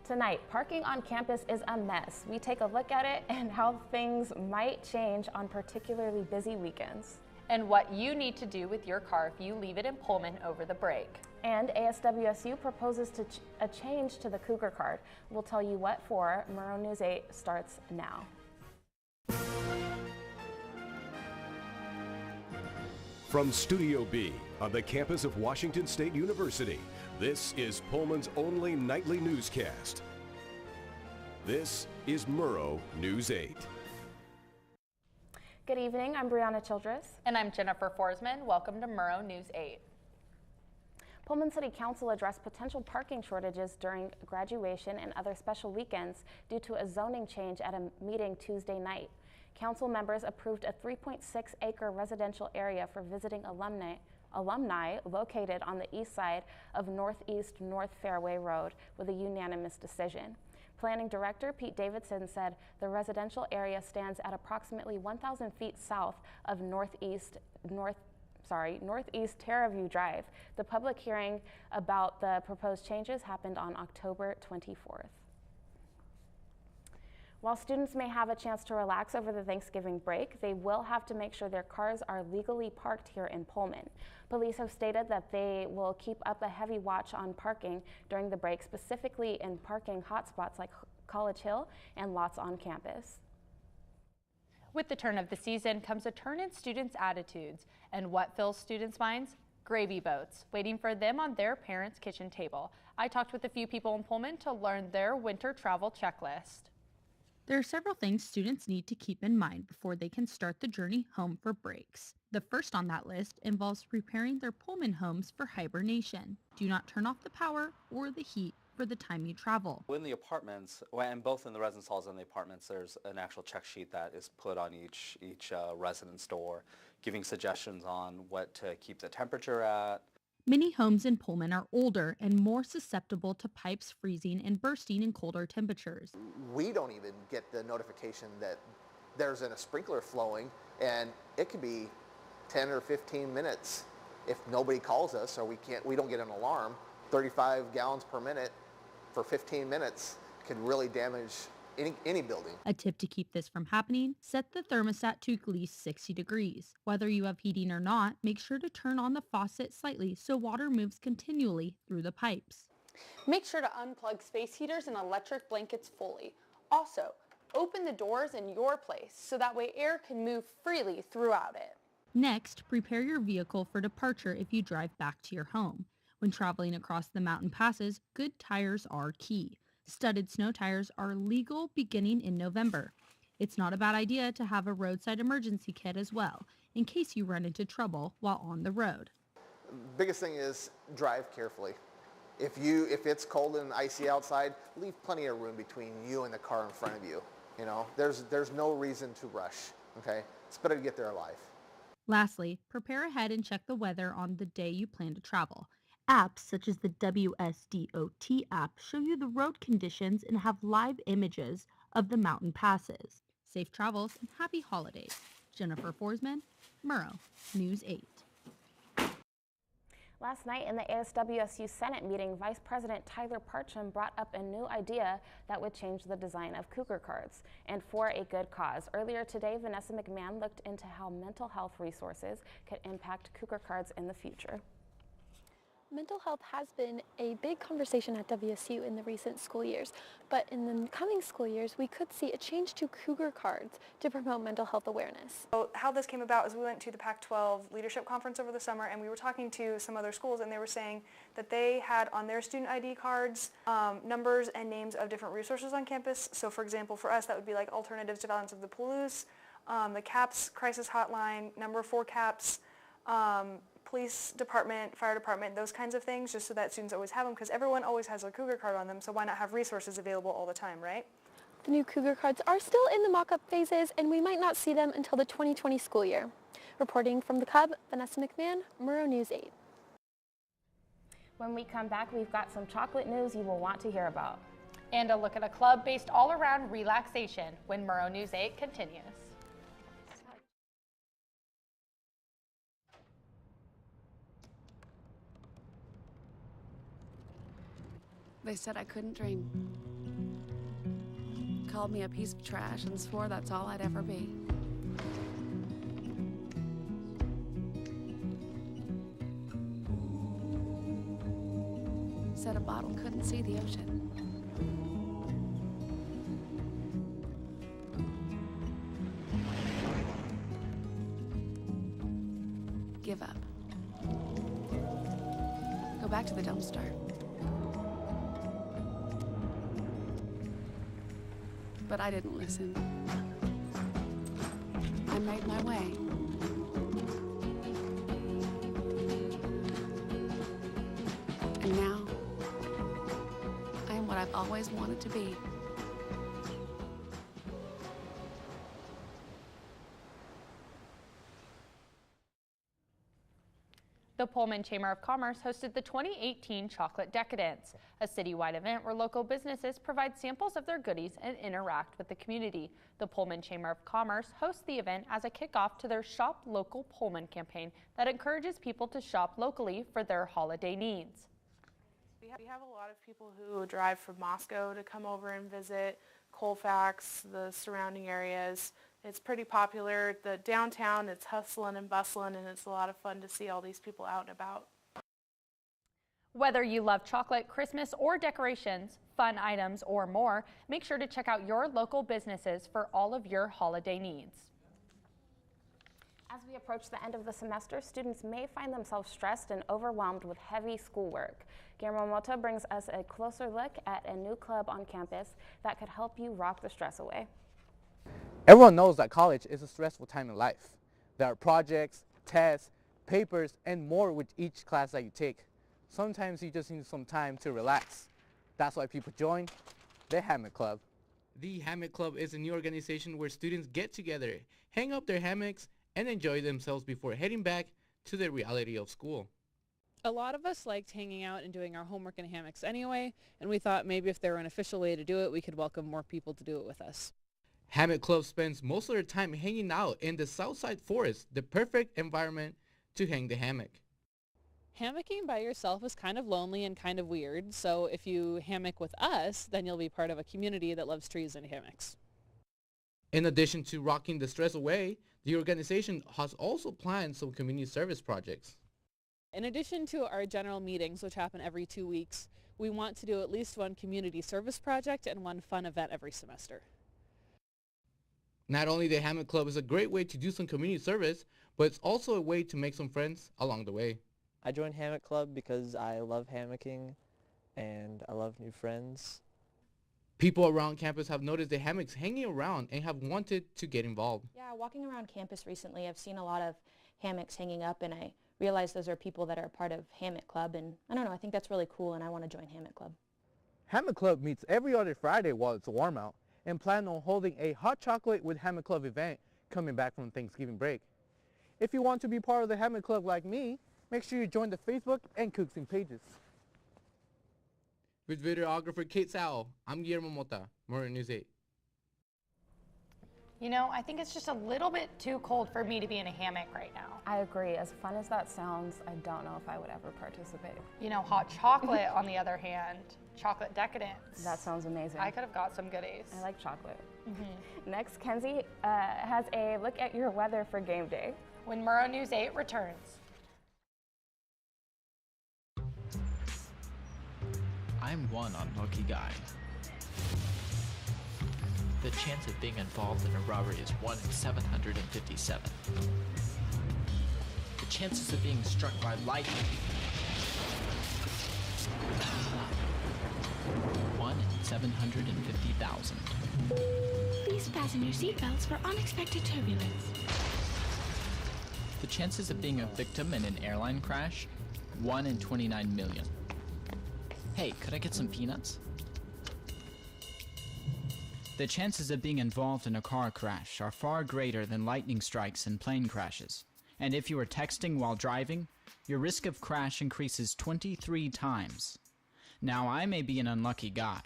Tonight, parking on campus is a mess. We take a look at it and how things might change on particularly busy weekends. And what you need to do with your car if you leave it in Pullman over the break. And ASWSU proposes a change to the Cougar card. We'll tell you what for. Murrow News 8 starts now. From Studio B on the campus of Washington State University, this is Pullman's only nightly newscast. This is Murrow News 8. Good evening, I'm Brianna Childress. And I'm Jennifer Forsman. Welcome to Murrow News 8. Pullman City Council addressed potential parking shortages during graduation and other special weekends due to a zoning change at a meeting Tuesday night. Council members approved a 3.6-acre residential area for visiting alumni located on the east side of Northeast North Fairway Road with a unanimous decision. Planning Director Pete Davidson said the residential area stands at approximately 1,000 feet south of Northeast Terraview Drive. The public hearing about the proposed changes happened on October 24th. While students may have a chance to relax over the Thanksgiving break, they will have to make sure their cars are legally parked here in Pullman. Police have stated that they will keep up a heavy watch on parking during the break, specifically in parking hotspots like College Hill and lots on campus. With the turn of the season comes a turn in students' attitudes. And what fills students' minds? Gravy boats, waiting for them on their parents' kitchen table. I talked with a few people in Pullman to learn their winter travel checklist. There are several things students need to keep in mind before they can start the journey home for breaks. The first on that list involves preparing their Pullman homes for hibernation. Do not turn off the power or the heat for the time you travel. In the apartments, and both in the residence halls and the apartments, there's an actual check sheet that is put on each residence door, giving suggestions on what to keep the temperature at. Many homes in Pullman are older and more susceptible to pipes freezing and bursting in colder temperatures. We don't even get the notification that there's a sprinkler flowing, and it could be 10 or 15 minutes if nobody calls us or we don't get an alarm. 35 gallons per minute for 15 minutes could really damage any building. A tip to keep this from happening, set the thermostat to at least 60 degrees. Whether you have heating or not, make sure to turn on the faucet slightly so water moves continually through the pipes. Make sure to unplug space heaters and electric blankets fully. Also, open the doors in your place so that way air can move freely throughout it. Next, prepare your vehicle for departure if you drive back to your home. When traveling across the mountain passes, good tires are key. Studded snow tires are legal beginning in November. It's not a bad idea to have a roadside emergency kit as well, in case you run into trouble while on the road. Biggest thing is drive carefully. If it's cold and icy outside, leave plenty of room between you and the car in front of you. You know, there's no reason to rush, okay? It's better to get there alive. Lastly, prepare ahead and check the weather on the day you plan to travel. Apps such as the WSDOT app show you the road conditions and have live images of the mountain passes. Safe travels and happy holidays. Jennifer Forsman, Murrow News 8. Last night in the ASWSU Senate meeting, Vice President Tyler Parcham brought up a new idea that would change the design of Cougar cards, and for a good cause. Earlier today, Vanessa McMahon looked into how mental health resources could impact Cougar cards in the future. Mental health has been a big conversation at WSU in the recent school years, but in the coming school years, we could see a change to Cougar cards to promote mental health awareness. So how this came about is we went to the Pac-12 leadership conference over the summer, and we were talking to some other schools, and they were saying that they had on their student ID cards numbers and names of different resources on campus. So for example, for us, that would be like Alternatives to Violence of the Palouse, the CAPS crisis hotline, number 4 CAPS, police department, fire department, those kinds of things, just so that students always have them, because everyone always has a Cougar card on them, so why not have resources available all the time, right? The new Cougar cards are still in the mock-up phases, and we might not see them until the 2020 school year. Reporting from the Cub, Vanessa McMahon, Murrow News 8. When we come back, we've got some chocolate news you will want to hear about. And a look at a club based all around relaxation when Murrow News 8 continues. They said I couldn't dream. called me a piece of trash and swore that's all I'd ever be. Said a bottle couldn't see the ocean. Give up. Go back to the dumpster. But I didn't listen. I made my way. And now, I am what I've always wanted to be. The Pullman Chamber of Commerce hosted the 2018 Chocolate Decadence, a citywide event where local businesses provide samples of their goodies and interact with the community. The Pullman Chamber of Commerce hosts the event as a kickoff to their Shop Local Pullman campaign that encourages people to shop locally for their holiday needs. We have a lot of people who drive from Moscow to come over and visit Colfax, the surrounding areas. It's pretty popular. The downtown, it's hustling and bustling, and it's a lot of fun to see all these people out and about. Whether you love chocolate, Christmas, or decorations, fun items, or more, make sure to check out your local businesses for all of your holiday needs. As we approach the end of the semester, students may find themselves stressed and overwhelmed with heavy schoolwork. Guillermo Mota brings us a closer look at a new club on campus that could help you rock the stress away. Everyone knows that college is a stressful time in life. There are projects, tests, papers, and more with each class that you take. Sometimes you just need some time to relax. That's why people join the Hammock Club. The Hammock Club is a new organization where students get together, hang up their hammocks, and enjoy themselves before heading back to the reality of school. A lot of us liked hanging out and doing our homework in hammocks anyway, and we thought maybe if there were an official way to do it, we could welcome more people to do it with us. Hammock Club spends most of their time hanging out in the Southside Forest, the perfect environment to hang the hammock. Hammocking by yourself is kind of lonely and kind of weird, so if you hammock with us, then you'll be part of a community that loves trees and hammocks. In addition to rocking the stress away, the organization has also planned some community service projects. In addition to our general meetings, which happen every 2 weeks, we want to do at least one community service project and one fun event every semester. Not only the Hammock Club is a great way to do some community service, but it's also a way to make some friends along the way. I joined Hammock Club because I love hammocking and I love new friends. People around campus have noticed the hammocks hanging around and have wanted to get involved. Yeah, walking around campus recently, I've seen a lot of hammocks hanging up, and I realize those are people that are part of Hammock Club, and I don't know, I think that's really cool, and I want to join Hammock Club. Hammock Club meets every other Friday while it's warm out and plan on holding a hot chocolate with Hammock Club event coming back from Thanksgiving break. If you want to be part of the Hammock Club like me, make sure you join the Facebook and Cooksing pages. With videographer Kate Sowell, I'm Guillermo Mota, Murrow News 8. You know, I think it's just a little bit too cold for me to be in a hammock right now. I agree. As fun as that sounds, I don't know if I would ever participate. You know, hot chocolate, on the other hand, chocolate decadence. That sounds amazing. I could have got some goodies. I like chocolate. Next, Kenzie has a look at your weather for game day. When Murrow News 8 returns. I'm one unlucky guy. The chance of being involved in a robbery is 1 in 757. The chances of being struck by lightning. 1 in 750,000. Please fasten your seatbelts for unexpected turbulence. The chances of being a victim in an airline crash? 1 in 29 million. Hey, could I get some peanuts? The chances of being involved in a car crash are far greater than lightning strikes and plane crashes. And if you are texting while driving, your risk of crash increases 23 times. Now, I may be an unlucky guy,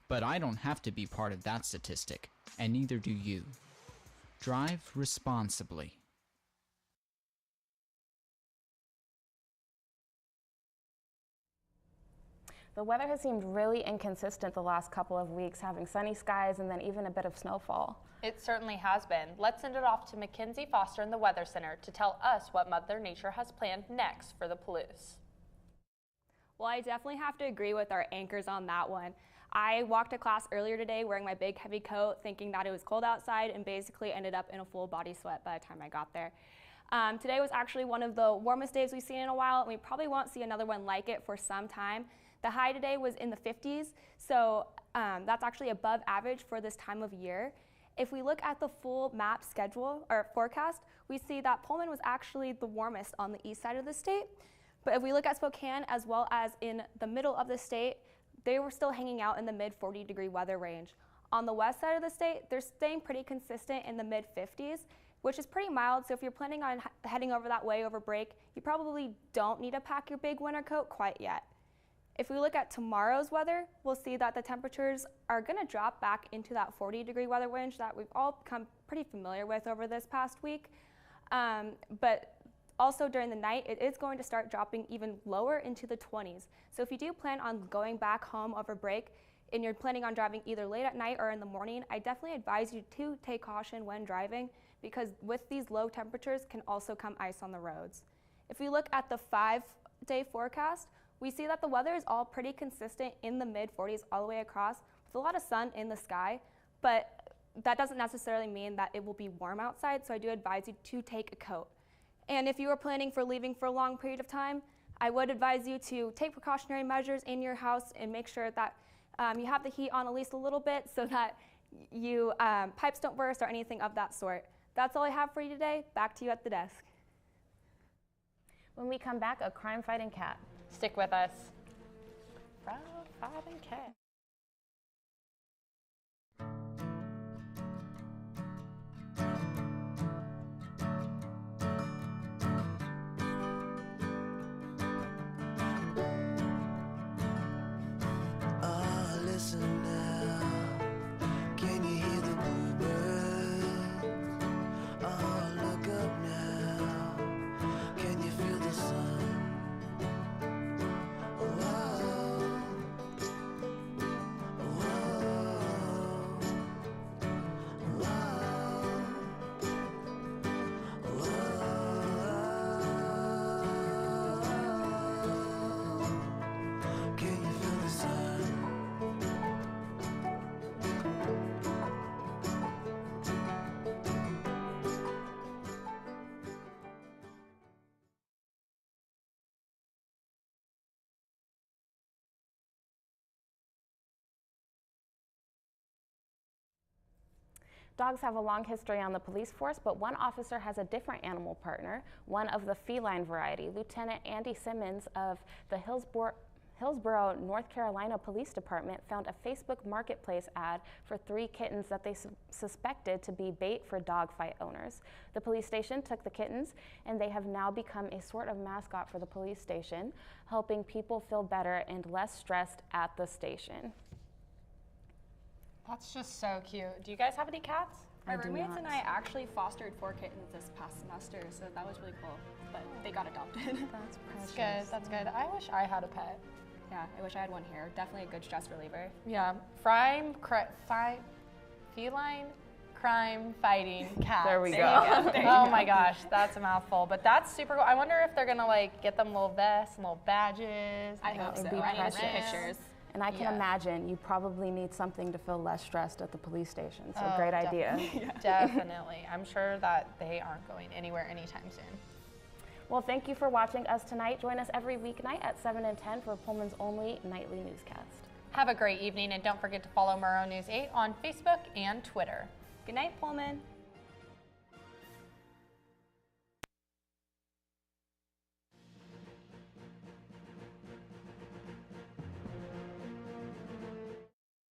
but I don't have to be part of that statistic, and neither do you. Drive responsibly. The The weather has seemed really inconsistent the last couple of weeks, having sunny skies and then even a bit of snowfall. It certainly has been. Let's send it off to Mackenzie Foster in the Weather Center to tell us what Mother Nature has planned next for the Palouse. Well, I definitely have to agree with our anchors on that one. I walked to class earlier today wearing my big heavy coat thinking that it was cold outside and basically ended up in a full body sweat by the time I got there. Today was actually one of the warmest days we've seen in a while, and we probably won't see another one like it for some time. The high today was in the 50s, so that's actually above average for this time of year. If we look at the full map schedule or forecast, we see that Pullman was actually the warmest on the east side of the state. But if we look at Spokane as well as in the middle of the state, they were still hanging out in the mid 40-degree weather range. On the west side of the state, they're staying pretty consistent in the mid 50s, which is pretty mild. So if you're planning on heading over that way over break, you probably don't need to pack your big winter coat quite yet. If we look at tomorrow's weather, we'll see that the temperatures are going to drop back into that 40-degree weather range that we've all become pretty familiar with over this past week. But also during the night, it is going to start dropping even lower into the 20s. So if you do plan on going back home over break and you're planning on driving either late at night or in the morning, I definitely advise you to take caution when driving, because with these low temperatures can also come ice on the roads. If we look at the 5-day forecast, we see that the weather is all pretty consistent in the mid 40s all the way across, with a lot of sun in the sky, but that doesn't necessarily mean that it will be warm outside, so I do advise you to take a coat. And if you are planning for leaving for a long period of time, I would advise you to take precautionary measures in your house and make sure that you have the heat on at least a little bit so that you pipes don't burst or anything of that sort. That's all I have for you today. Back to you at the desk. When we come back, a crime-fighting cat. Stick with us. Crime-fighting cat. Listen now, can you hear the bluebird? Oh, look up now, can you feel the sun? Whoa, can you feel the sun? Dogs have a long history on the police force, but one officer has a different animal partner, one of the feline variety. Lieutenant Andy Simmons of the Hillsborough, North Carolina Police Department found a Facebook marketplace ad for 3 kittens that they suspected to be bait for dogfight owners. The police station took the kittens, and they have now become a sort of mascot for the police station, helping people feel better and less stressed at the station. That's just so cute. Do you guys have any cats? My roommates and I actually fostered 4 kittens this past semester, so that was really cool. But they got adopted. That's precious. Good. That's good. I wish I had a pet. Yeah, I wish I had one here. Definitely a good stress reliever. Yeah. Feline crime fighting cats. There we go. Oh my gosh, that's a mouthful. But that's super cool. I wonder if they're gonna like get them little vests, little badges. I hope so. It'd be I need precious. pictures. And I can imagine you probably need something to feel less stressed at the police station. So great idea. Definitely. I'm sure that they aren't going anywhere anytime soon. Well, thank you for watching us tonight. Join us every weeknight at 7 and 10 for Pullman's only nightly newscast. Have a great evening, and don't forget to follow Murrow News 8 on Facebook and Twitter. Good night, Pullman.